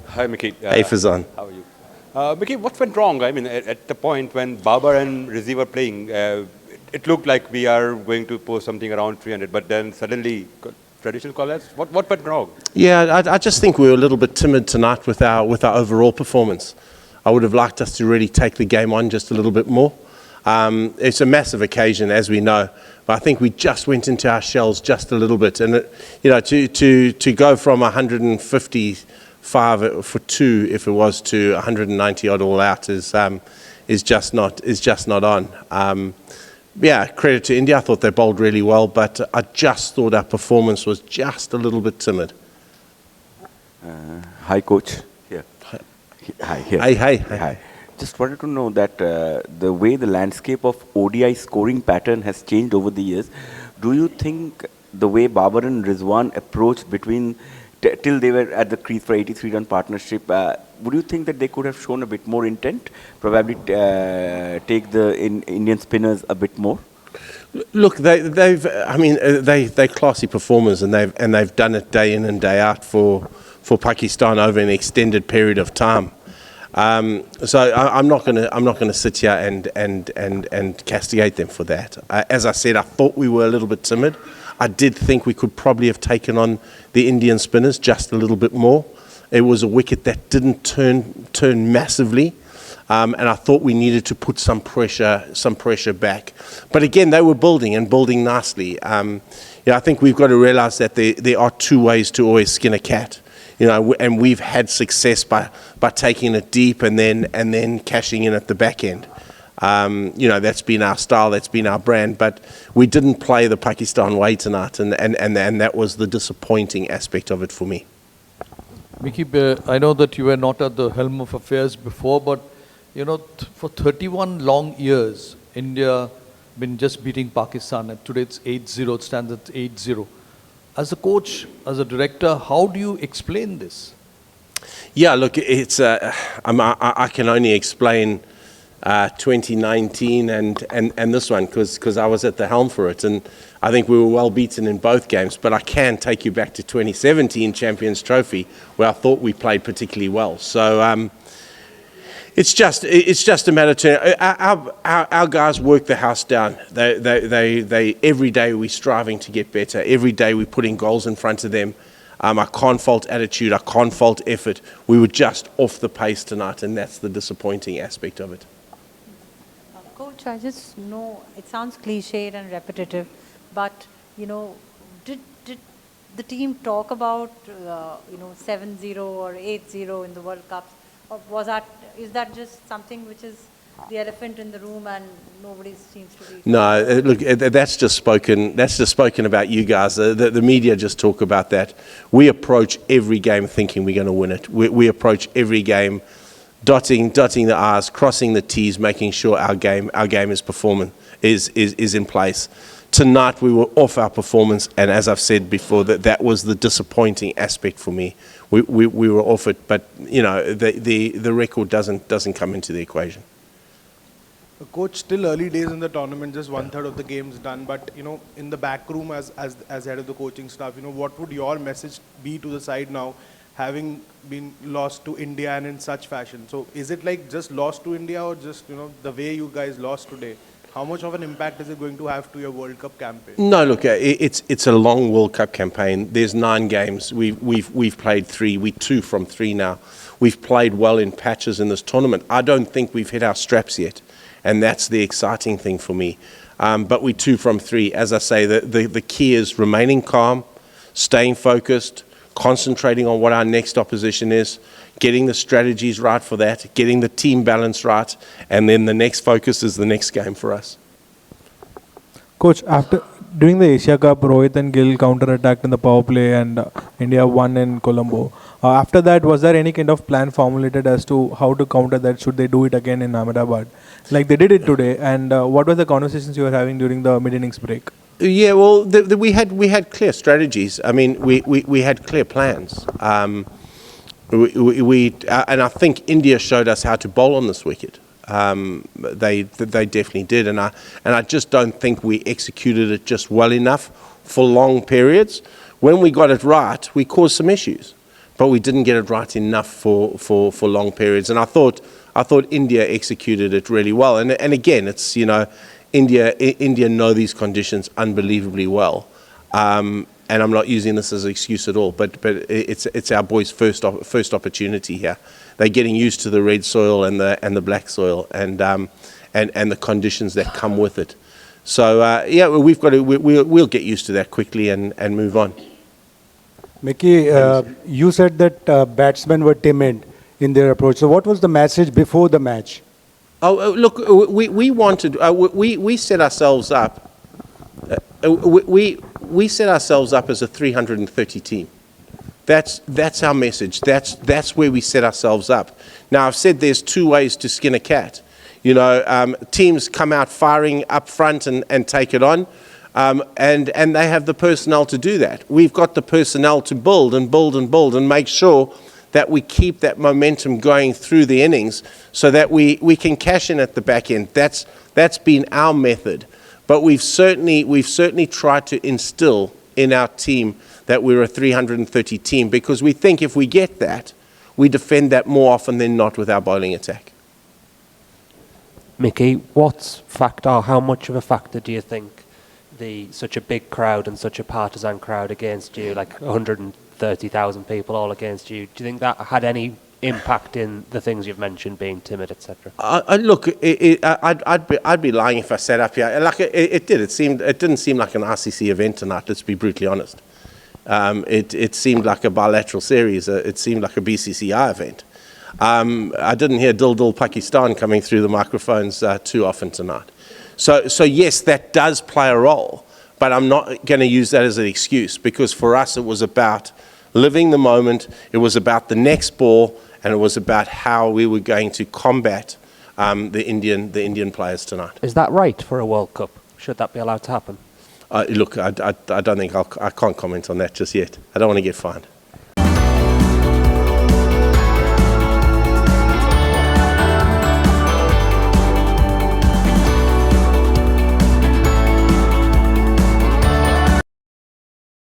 Hi, Mickey. Hey, Fazan. How are you? Mickey, what went wrong? I mean, at the point when Babar and Rizvi were playing, it looked like we are going to post something around 300, but then suddenly traditional collapse. What went wrong? Yeah, I just think we were a little bit timid tonight with our overall performance. I would have liked us to really take the game on just a little bit more. It's a massive occasion, as we know, but I think we just went into our shells just a little bit. And to go from 155 for 2, if it was, to 190 odd all out is just not on. Yeah, credit to India. I thought they bowled really well, but I just thought our performance was just a little bit timid. Hi, coach. Here. Hi. Here. Hi. Just wanted to know that the way the landscape of ODI scoring pattern has changed over the years, do you think the way Babar and Rizwan approached between till they were at the crease for 83-run partnership, would you think that they could have shown a bit more intent, probably take the Indian spinners a bit more? Look, they're classy performers, and they've done it day in and day out for Pakistan over an extended period of time. So I'm not going to sit here and castigate them for that. As I said, I thought we were a little bit timid. I did think we could probably have taken on the Indian spinners just a little bit more. It was a wicket that didn't turn massively, and I thought we needed to put some pressure back. But again, they were building nicely. I think we've got to realise that there are two ways to always skin a cat. And we've had success by taking it deep and then cashing in at the back end. That's been our style, that's been our brand, but we didn't play the Pakistan way tonight, and that was the disappointing aspect of it for me. Mickey, I know that you were not at the helm of affairs before, but for 31 long years, India been just beating Pakistan, and today it's 8-0, it stands at 8-0. As a coach, as a director, how do you explain this? Yeah, look, it's I can only explain 2019 and this one because I was at the helm for it, and I think we were well beaten in both games. But I can take you back to 2017 Champions Trophy, where I thought we played particularly well. So it's just a matter of our guys work the house down. They every day we're striving to get better. Every day we're putting goals in front of them. I can't fault attitude. I can't fault effort. We were just off the pace tonight, and that's the disappointing aspect of it. Coach, I just know it sounds cliched and repetitive, but did the team talk about 7-0 or 8-0 in the World Cup? Or is that just something which is the elephant in the room and nobody seems to be? No, look, that's just spoken about you guys. The media just talk about that. We approach every game thinking we're going to win it. We approach every game dotting the I's, crossing the T's, making sure our game is in place. Tonight we were off our performance, and as I've said before, that was the disappointing aspect for me. We were off it, but the record doesn't come into the equation. Coach, still early days in the tournament, just 1/3 of the game's done. But in the back room, as head of the coaching staff, what would your message be to the side now, having been lost to India and in such fashion? So is it like just lost to India, or just the way you guys lost today? How much of an impact is it going to have to your World Cup campaign? No, look, it's a long World Cup campaign. There's 9 games. We've played 3. We're 2 from 3 now. We've played well in patches in this tournament. I don't think we've hit our straps yet, and that's the exciting thing for me. But we're 2 from 3. As I say, the key is remaining calm, staying focused, concentrating on what our next opposition is, getting the strategies right for that, getting the team balance right, and then the next focus is the next game for us. Coach, during the Asia Cup, Rohit and Gill counter-attacked in the power play, and India won in Colombo. After that, was there any kind of plan formulated as to how to counter that? Should they do it again in Ahmedabad, like they did it today? And what were the conversations you were having during the mid-innings break? Yeah, well, we had clear strategies. I mean, we had clear plans. And I think India showed us how to bowl on this wicket. They definitely did, and I just don't think we executed it just well enough for long periods. When we got it right, we caused some issues. but we didn't get it right enough for long periods. And I thought India executed it really well. And again, it's, you know, India know these conditions unbelievably well. And I'm not using this as an excuse at all, but it's our boys' first opportunity here. They're getting used to the red soil and the black soil and the conditions that come with it. So yeah, we'll get used to that quickly and move on. Mickey, you said that batsmen were timid in their approach. So what was the message before the match? Oh, look, we wanted, we set ourselves up, we set ourselves up as a 330 team. That's our message. That's where we set ourselves up. Now, I've said there's two ways to skin a cat. You know, teams come out firing up front and take it on. And they have the personnel to do that. We've got the personnel to build and make sure that we keep that momentum going through the innings so that we can cash in at the back end. That's been our method. But we've certainly tried to instill in our team that we're a 330 team, because we think if we get that, we defend that more often than not with our bowling attack. Mickey, how much of a factor do you think such a big crowd and such a partisan crowd against you, like 130,000 people all against you, do you think that had any impact in the things you've mentioned, being timid, etc.? Look, I'd be lying if I sat up here. Like it didn't seem like an ICC event tonight. Let's be brutally honest. It seemed like a bilateral series. It seemed like a BCCI event. I didn't hear Dil Dil Pakistan coming through the microphones too often tonight. So yes, that does play a role, but I'm not going to use that as an excuse, because for us it was about living the moment, it was about the next ball, and it was about how we were going to combat the Indian players tonight. Is that right for a World Cup? Should that be allowed to happen? Look, I don't think I can't comment on that just yet. I don't want to get fined.